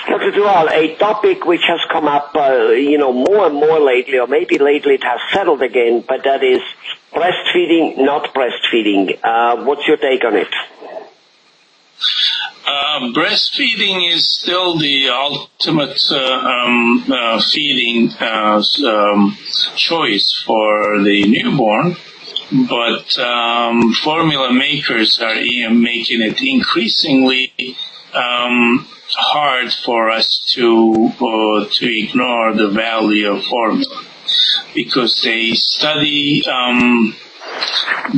Dr. Tural, a topic which has come up, more and more lately, or maybe lately it has settled again, but that is breastfeeding, not breastfeeding. What's your take on it? Breastfeeding is still the ultimate feeding choice for the newborn, but formula makers are making it increasingly hard for us to ignore the value of formula, because they study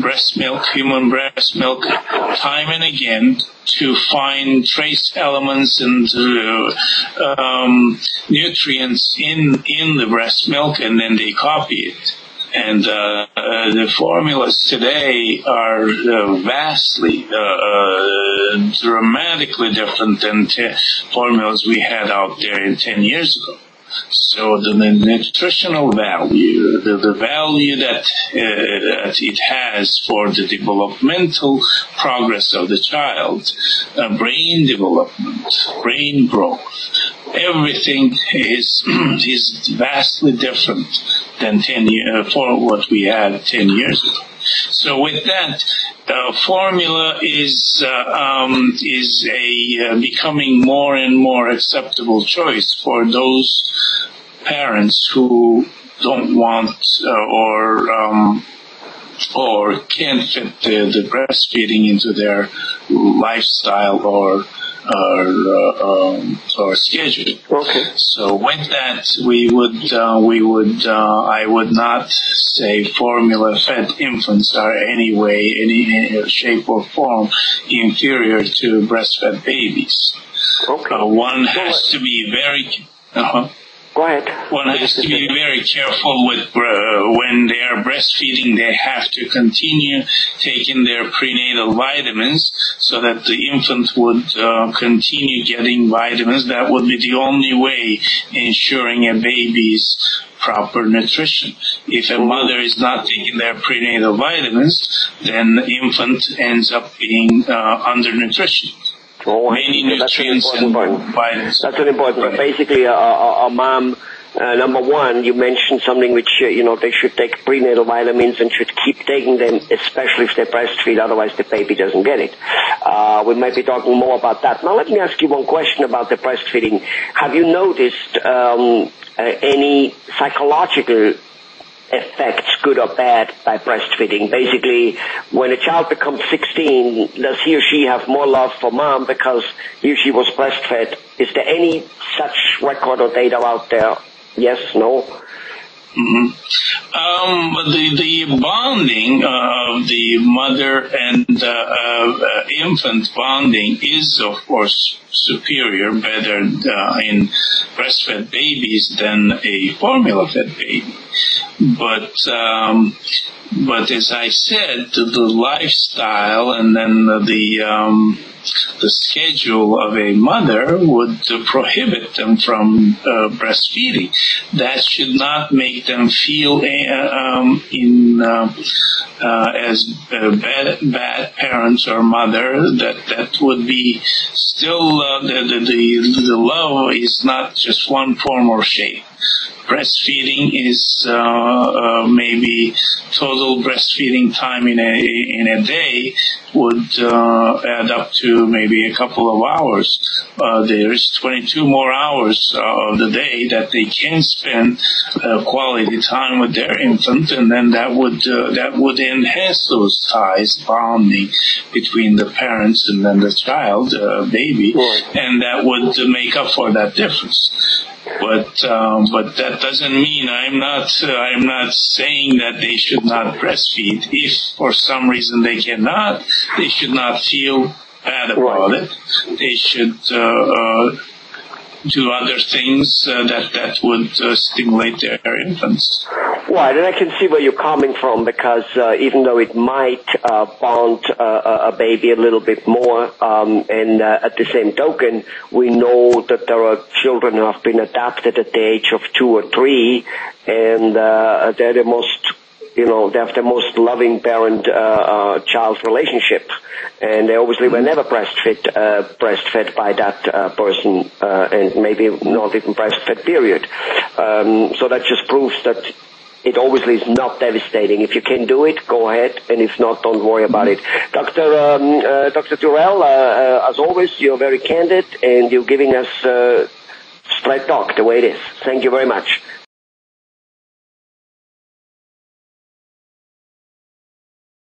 breast milk, human breast milk, time and again to find trace elements and nutrients in the breast milk, and then they copy it. And the formulas today are vastly, dramatically different than formulas we had out there 10 years ago. So the nutritional value, the value that it has for the developmental progress of the child, brain development, brain growth, everything is vastly different than for what we had 10 years ago. So with that, formula is becoming more and more acceptable choice for those parents who don't want or can't fit the breastfeeding into their lifestyle or schedule. Okay. So with that, I would not say formula-fed infants are any shape or form inferior to breastfed babies. Okay. One has to be very. Go ahead. One has to be very careful with when they are breastfeeding. They have to continue taking their prenatal vitamins so that the infant would continue getting vitamins. That would be the only way ensuring a baby's proper nutrition. If a mother is not taking their prenatal vitamins, then the infant ends up being undernutrition. Many nutrients and vitamins. That's an important point. Basically, a mom, number one, you mentioned something which, they should take prenatal vitamins and should keep taking them, especially if they breastfeed, otherwise the baby doesn't get it. We might be talking more about that. Now, let me ask you one question about the breastfeeding. Have you noticed any psychological effects, good or bad, by breastfeeding? Basically, when a child becomes 16, does he or she have more love for mom because he or she was breastfed? Is there any such record or data out there? Yes, no? Mm-hmm. The bonding of the mother and infant bonding is, of course, superior, better in breastfed babies than a formula-fed baby. But as I said, the lifestyle and then the schedule of a mother would prohibit them from breastfeeding. That should not make them feel as bad parents or mother. That would be still the love is not just one form or shape. Breastfeeding is maybe total breastfeeding time in a day would add up to maybe a couple of hours. There is 22 more hours of the day that they can spend quality time with their infant, and then that would enhance those ties, bonding between the parents and then the child, baby, and that would make up for that difference. But that doesn't mean I'm not saying that they should not breastfeed. If for some reason they cannot, they should not feel bad about it. They should do other things that would stimulate their infants. Right, and I can see where you're coming from, because even though it might bond a baby a little bit more, and at the same token, we know that there are children who have been adopted at the age of 2 or 3, and they're the most they have the most loving parent-child relationship. And they obviously were never breastfed by that person, and maybe not even breastfed, period. So that just proves that it obviously is not devastating. If you can do it, go ahead, and if not, don't worry about it. Dr. Tural, as always, you're very candid, and you're giving us straight talk the way it is. Thank you very much.